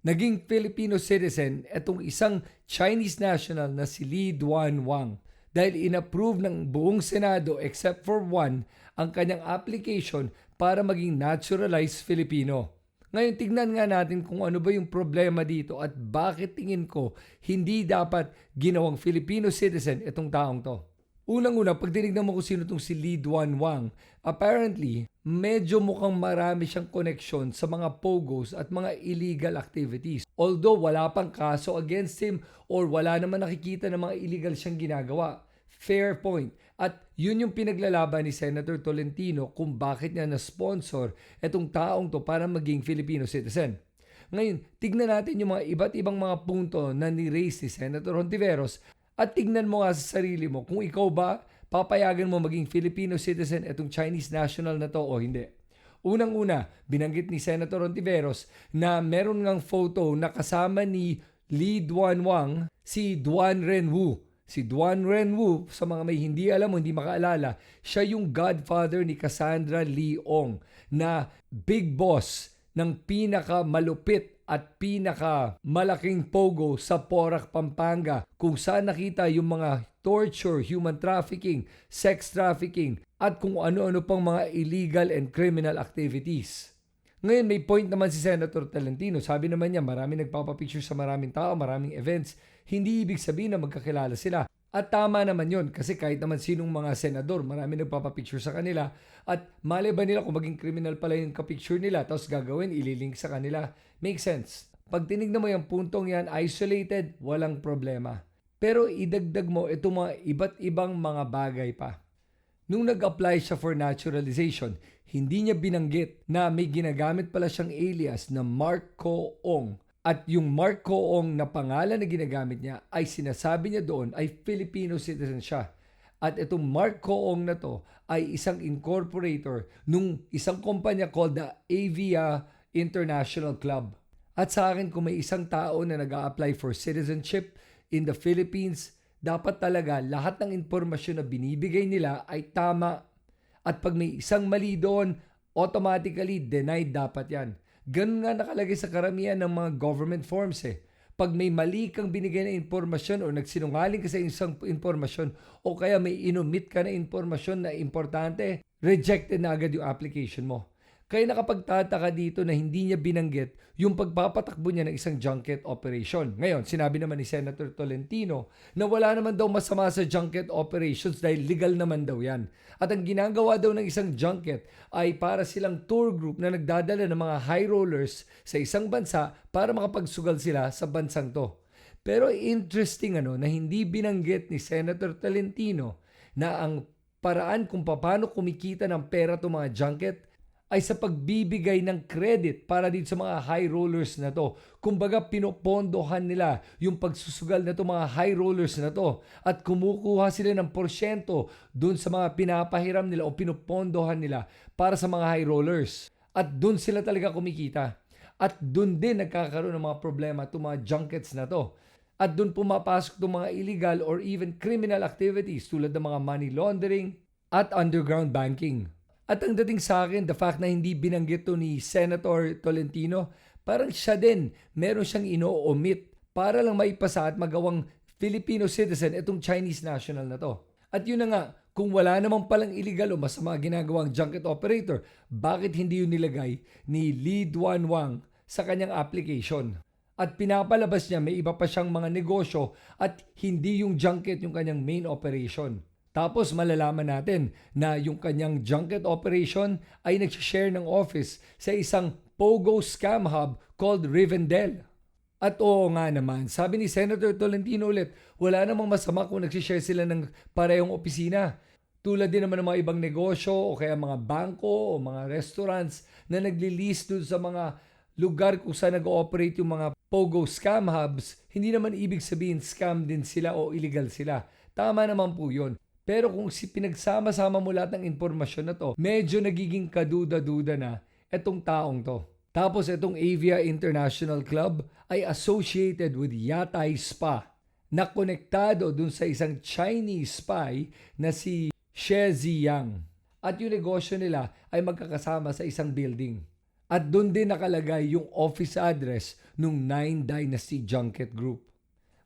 Naging Filipino citizen itong isang Chinese national na si Lee Duan Wang dahil inapprove ng buong Senado except for one ang kanyang application para maging naturalized Filipino. Ngayon tignan nga natin kung ano ba yung problema dito at bakit tingin ko hindi dapat ginawang Filipino citizen itong taong to. Unang-una, pag tinignan mo kung sino itong si Lee Duan Wang, apparently, medyo mukhang marami siyang koneksyon sa mga pogos at mga illegal activities. Although wala pang kaso against him or wala naman nakikita ng mga illegal siyang ginagawa. Fair point. At yun yung pinaglalaban ni Senator Tolentino kung bakit niya na-sponsor itong taong to para maging Filipino citizen. Ngayon, tignan natin yung mga iba't ibang mga punto na ni-raise ni Senator Hontiveros at tignan mo nga sa sarili mo kung ikaw ba papayagan mo maging Filipino citizen itong Chinese national na to o hindi. Unang-una, binanggit ni Senator Hontiveros na meron ngang photo na kasama ni Lee Duan Wang si Duan Renwu. Si Duan Renwu, sa mga may hindi alam o hindi makaalala, siya yung godfather ni Cassandra Lee Ong na big boss ng pinakamalupit at pinakamalaking pogo sa Porac, Pampanga kung saan nakita yung mga torture, human trafficking, sex trafficking at kung ano-ano pang mga illegal and criminal activities. Ngayon may point naman si Senator Tolentino. Sabi naman niya maraming nagpapapicture sa maraming tao, maraming events. Hindi ibig sabihin na magkakilala sila. At tama naman yon kasi kahit naman sinong mga senador, marami nagpapapicture sa kanila at mali ba nila kung maging criminal pala yung kapicture nila tapos gagawin, ililink sa kanila. Makes sense. Pag tinignan mo yung puntong yan, isolated, walang problema. Pero idagdag mo itong mga iba't ibang mga bagay pa. Nung nag-apply siya for naturalization, hindi niya binanggit na may ginagamit pala siyang alias na Marco Ong. At yung Marco Ong na pangalan na ginagamit niya ay sinasabi niya doon ay Filipino citizen siya. At itong Marco Ong na to ay isang incorporator nung isang kumpanya called the Avia International Club. At sa akin kung may isang tao na nag-a-apply for citizenship in the Philippines, dapat talaga lahat ng impormasyon na binibigay nila ay tama. At pag may isang mali doon, automatically denied dapat yan. Ganun nga nakalagay sa karamihan ng mga government forms eh. Pag may mali kang binigay na informasyon o nagsinungaling ka sa isang informasyon o kaya may inumit ka na informasyon na importante, rejected na agad yung application mo. Kaya nakapagtataka dito na hindi niya binanggit yung pagpapatakbo niya ng isang junket operation. Ngayon, sinabi naman ni Senator Tolentino na wala naman daw masama sa junket operations dahil legal naman daw yan. At ang ginagawa daw ng isang junket ay para silang tour group na nagdadala ng mga high rollers sa isang bansa para makapagsugal sila sa bansang to. Pero interesting na hindi binanggit ni Senator Tolentino na ang paraan kung paano kumikita ng pera itong mga junket ay sa pagbibigay ng credit para dito sa mga high rollers na to. Kumbaga pinopondohan nila yung pagsusugal na to mga high rollers na to at kumukuha sila ng porsyento dun sa mga pinapahiram nila o pinopondohan nila para sa mga high rollers. At dun sila talaga kumikita. At dun din nagkakaroon ng mga problema itong mga junkets na to. At dun pumapasok itong mga illegal or even criminal activities tulad ng mga money laundering at underground banking. At ang dating sa akin, the fact na hindi binanggit to ni Senator Tolentino, parang siya din, meron siyang ino-omit para lang maipasa at magawang Filipino citizen itong Chinese national na to. At yun na nga, kung wala namang palang illegal o masama ginagawang junket operator, bakit hindi yun nilagay ni Lee Duan Wang sa kanyang application? At pinapalabas niya may iba pa siyang mga negosyo at hindi yung junket yung kanyang main operation. Tapos malalaman natin na yung kanyang junket operation ay nag-share ng office sa isang Pogo scam hub called Rivendell. At oo nga naman, sabi ni Senator Tolentino ulit, wala namang masama kung nag-share sila ng parehong opisina. Tulad din naman ng mga ibang negosyo o kaya mga bangko o mga restaurants na nagli-lease dun sa mga lugar kung saan nag-ooperate yung mga Pogo scam hubs, hindi naman ibig sabihin scam din sila o illegal sila. Tama naman po yun. Pero kung pinagsama-sama mo lahat ng impormasyon na to, medyo nagiging kaduda-duda na etong taong to. Tapos itong Avia International Club ay associated with Yatay Spa na konektado dun sa isang Chinese spy na si She Ziyang. At yung negosyo nila ay magkakasama sa isang building. At doon din nakalagay yung office address ng Nine Dynasty Junket Group.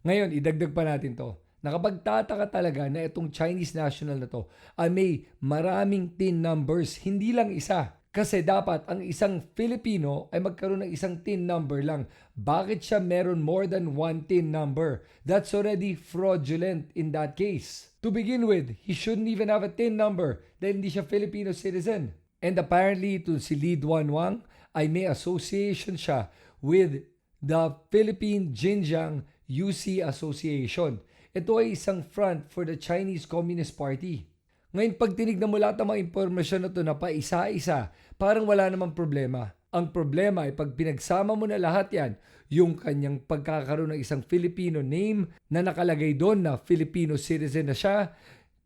Ngayon, idagdag pa natin to. Nakapagtataka talaga na itong Chinese national na to ay may maraming TIN numbers, hindi lang isa. Kasi dapat ang isang Filipino ay magkaroon ng isang TIN number lang. Bakit siya meron more than one TIN number? That's already fraudulent in that case. To begin with, he shouldn't even have a TIN number dahil hindi siya Filipino citizen. And apparently, ito si Lee Duan Wang ay may association siya with the Philippine Xinjiang UC Association. Ito ay isang front for the Chinese Communist Party. Ngayon, pag tinignan mo lahat ng mga impormasyon na ito na pa isa-isa, parang wala namang problema. Ang problema ay pag pinagsama mo na lahat yan, yung kanyang pagkakaroon ng isang Filipino name na nakalagay doon na Filipino citizen na siya,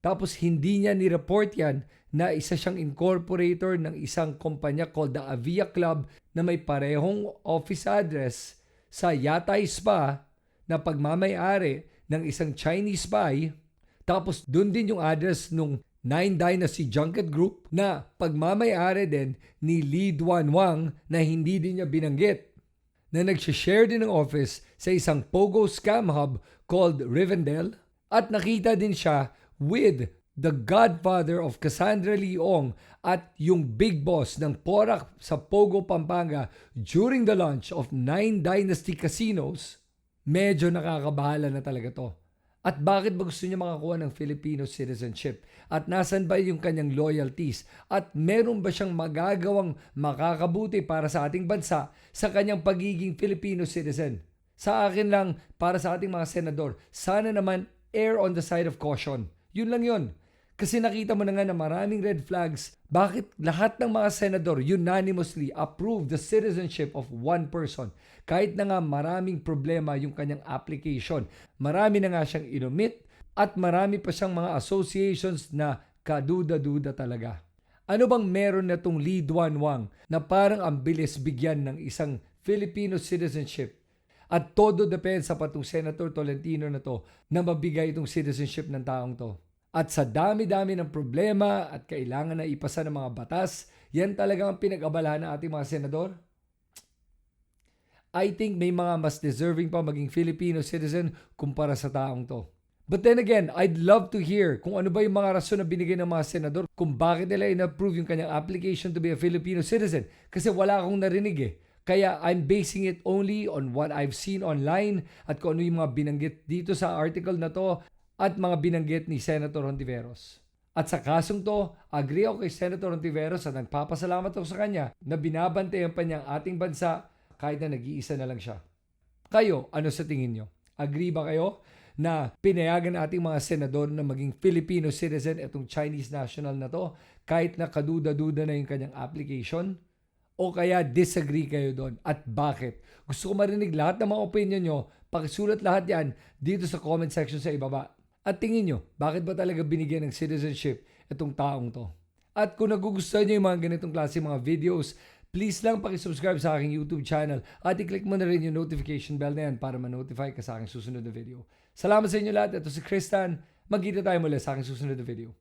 tapos hindi niya ni-report yan na isa siyang incorporator ng isang kumpanya called the Avia Club na may parehong office address sa Yatay Spa na pagmamay-ari ng isang Chinese spy. Tapos doon din yung address nung Nine Dynasty Junket Group na pagmamay-ari din ni Lee Duan Wang na hindi din niya binanggit. Na nagsishare din ng office sa isang Pogo scam hub called Rivendell at nakita din siya with the godfather of Cassandra Leong at yung big boss ng Porac sa Pogo, Pampanga during the launch of Nine Dynasty Casinos. Medyo nakakabahala na talaga to. At bakit ba gusto niya makakuha ng Filipino citizenship? At nasan ba yung kanyang loyalties? At meron ba siyang magagawang makakabuti para sa ating bansa sa kanyang pagiging Filipino citizen? Sa akin lang, para sa ating mga senador, sana naman err on the side of caution. Yun lang yun. Kasi nakita mo na nga na maraming red flags. Bakit lahat ng mga senador unanimously approve the citizenship of one person? Kahit na nga maraming problema yung kanyang application. Marami na nga siyang inumit at marami pa siyang mga associations na kaduda-duda talaga. Ano bang meron na itong Lee Duan Wang na parang ang bilis bigyan ng isang Filipino citizenship? At todo depensa pa itong Senator Tolentino na to na mabigay itong citizenship ng taong to. At sa dami-dami ng problema at kailangan na ipasa ng mga batas, yan talagang pinag-abalahan ng ating mga senador. I think may mga mas deserving pa maging Filipino citizen kumpara sa taong to. But then again, I'd love to hear kung ano ba yung mga rason na binigay ng mga senador kung bakit nila in-approve yung kanyang application to be a Filipino citizen. Kasi wala akong narinig eh. Kaya I'm basing it only on what I've seen online at kung ano yung mga binanggit dito sa article na to at mga binanggit ni Senator Hontiveros. At sa kasong to, agree ako kay Senator Hontiveros at nagpapasalamat ako sa kanya na binabantayan pa niya ang ating bansa kahit na nag-iisa na lang siya. Kayo, ano sa tingin nyo? Agree ba kayo na pinayagan ating mga senador na maging Filipino citizen itong Chinese national na to kahit na kaduda-duda na yung kanyang application? O kaya disagree kayo doon? At bakit? Gusto ko marinig lahat ng mga opinion nyo. Pakisulat lahat yan dito sa comment section sa ibaba. At tingin nyo, bakit ba talaga binigyan ng citizenship itong taong to? At kung nagugustuhan nyo yung mga ganitong klase mga videos, please lang pakisubscribe sa aking YouTube channel at i-click mo na rin yung notification bell na yan para ma-notify ka sa aking susunod na video. Salamat sa inyo lahat. Ito si Kristan. Magkita tayo muli sa aking susunod na video.